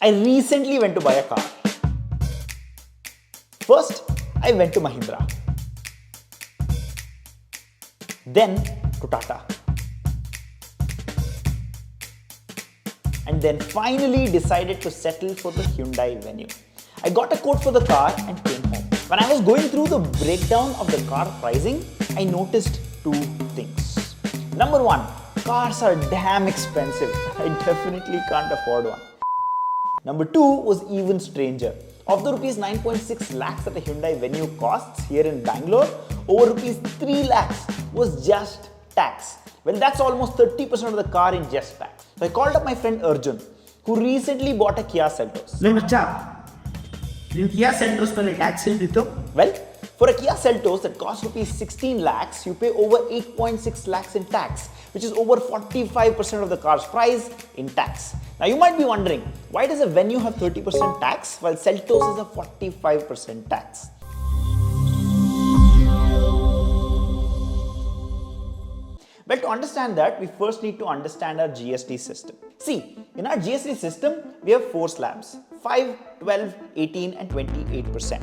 I recently went to buy a car. First, I went to Mahindra. Then to Tata. And then finally decided to settle for the Hyundai Venue. I got a quote for the car and came home. When I was going through the breakdown of the car pricing, I noticed two things. Number one, cars are damn expensive. I definitely can't afford one. Number two was even stranger. Of the rupees 9.6 lakhs that a Hyundai Venue costs here in Bangalore, over rupees 3 lakhs was just tax. Well, that's almost 30% of the car in just tax. So I called up my friend Arjun, who recently bought a Kia Seltos. Kia Seltos pale tax endito? Well, for a Kia Seltos that costs rupees 16 lakhs, you pay over 8.6 lakhs in tax, which is over 45% of the car's price in tax. Now you might be wondering, why does a Venue have 30% tax while Seltos is a 45% tax? Well, to understand that, we first need to understand our GST system. See, in our GST system, we have 4 slabs: 5, 12, 18 and 28%.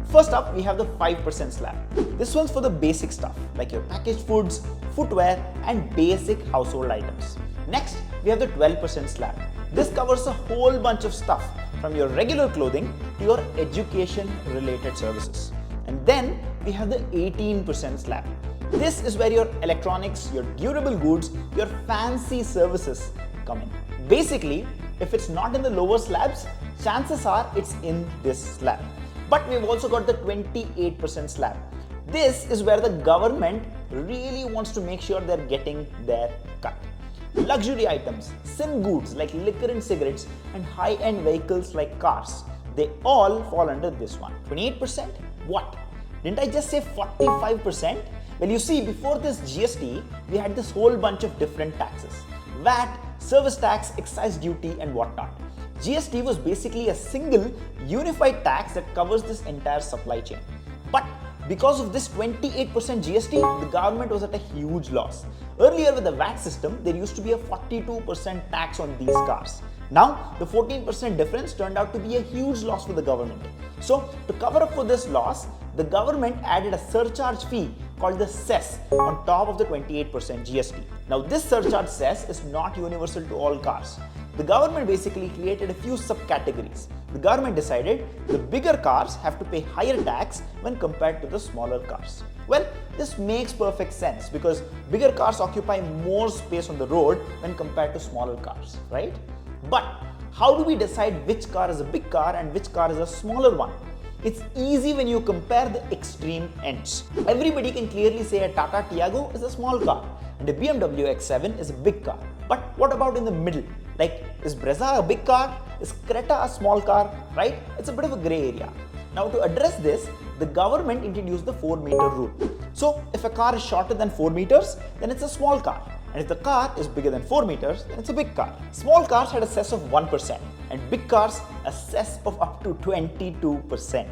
First up, we have the 5% slab. This one's for the basic stuff like your packaged foods, footwear and basic household items. Next, we have the 12% slab. This covers a whole bunch of stuff from your regular clothing to your education related services. And then we have the 18% slab. This is where your electronics, your durable goods, your fancy services come in. Basically, if it's not in the lower slabs, chances are it's in this slab. But we've also got the 28% slab. This is where the government really wants to make sure they're getting their cut. Luxury items, sin goods like liquor and cigarettes, and high-end vehicles like cars, they all fall under this one. 28%? What? Didn't I just say 45%? Well, you see, before this GST, we had this whole bunch of different taxes: VAT, service tax, excise duty, and whatnot. GST was basically a single unified tax that covers this entire supply chain. But because of this 28% GST, the government was at a huge loss. Earlier with the VAT system, there used to be a 42% tax on these cars. Now, the 14% difference turned out to be a huge loss for the government. So, to cover up for this loss, the government added a surcharge fee called the Cess on top of the 28% GST. Now, this surcharge Cess is not universal to all cars. The government basically created a few subcategories. The government decided the bigger cars have to pay higher tax when compared to the smaller cars. Well, this makes perfect sense because bigger cars occupy more space on the road when compared to smaller cars, right? But how do we decide which car is a big car and which car is a smaller one? It's easy when you compare the extreme ends. Everybody can clearly say a Tata Tiago is a small car and a BMW X7 is a big car. But what about in the middle? Like, is Brezza a big car? Is Creta a small car? Right? It's a bit of a grey area. Now, to address this, the government introduced the 4-meter rule. So, if a car is shorter than 4 meters, then it's a small car. And if the car is bigger than 4 meters, then it's a big car. Small cars had a cess of 1% and big cars a cess of up to 22%.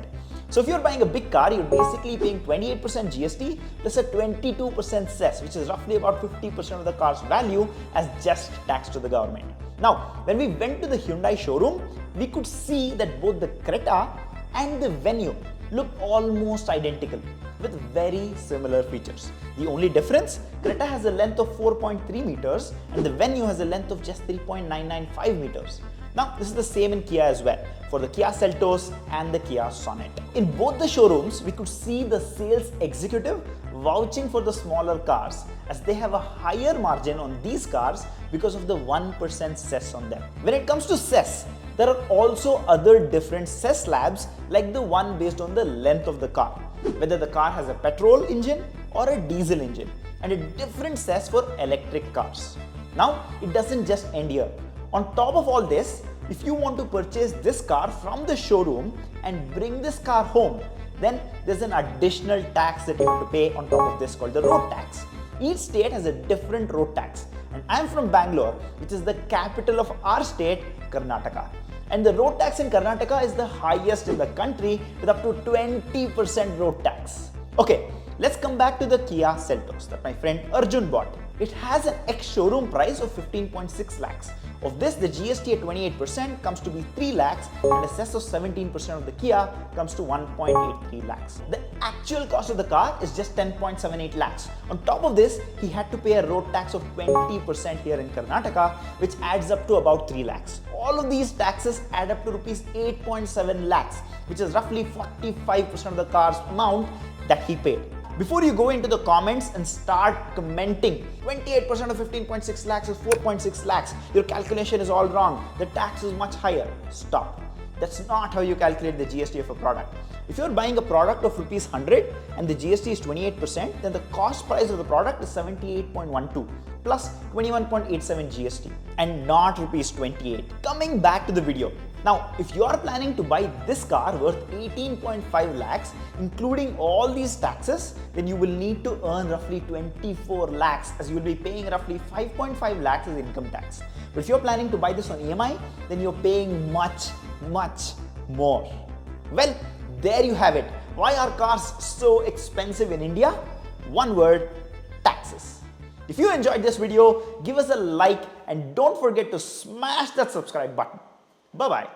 So if you're buying a big car, you're basically paying 28% GST plus a 22% cess, which is roughly about 50% of the car's value as just tax to the government. Now, when we went to the Hyundai showroom, we could see that both the Creta and the Venue look almost identical with very similar features. The only difference, Creta has a length of 4.3 meters and the Venue has a length of just 3.995 meters. Now, this is the same in Kia as well, for the Kia Seltos and the Kia Sonet. In both the showrooms, we could see the sales executive vouching for the smaller cars as they have a higher margin on these cars because of the 1% cess on them. When it comes to cess, there are also other different cess slabs like the one based on the length of the car, whether the car has a petrol engine or a diesel engine, and a different cess for electric cars. Now, it doesn't just end here. On top of all this, if you want to purchase this car from the showroom and bring this car home, then there's an additional tax that you have to pay on top of this called the road tax. Each state has a different road tax, and I'm from Bangalore, which is the capital of our state, Karnataka. And the road tax in Karnataka is the highest in the country with up to 20% road tax. Okay, let's come back to the Kia Seltos that my friend Arjun bought. It has an ex-showroom price of 15.6 lakhs, Of this, the GST at 28% comes to be 3 lakhs and a cess of 17% of the Kia comes to 1.83 lakhs. The actual cost of the car is just 10.78 lakhs. On top of this, he had to pay a road tax of 20% here in Karnataka, which adds up to about 3 lakhs. All of these taxes add up to rupees 8.7 lakhs, which is roughly 45% of the car's amount that he paid. Before you go into the comments and start commenting, 28% of 15.6 lakhs is 4.6 lakhs. Your calculation is all wrong. The tax is much higher. Stop. That's not how you calculate the GST of a product. If you're buying a product of rupees 100 and the GST is 28%, then the cost price of the product is 78.12 plus 21.87 GST and not rupees 28. Coming back to the video. Now, if you are planning to buy this car worth 18.5 lakhs, including all these taxes, then you will need to earn roughly 24 lakhs as you will be paying roughly 5.5 lakhs as income tax. But if you're planning to buy this on EMI, then you're paying much more. Well, there you have it. Why are cars so expensive in India? One word, taxes. If you enjoyed this video, give us a like and don't forget to smash that subscribe button. Bye-bye.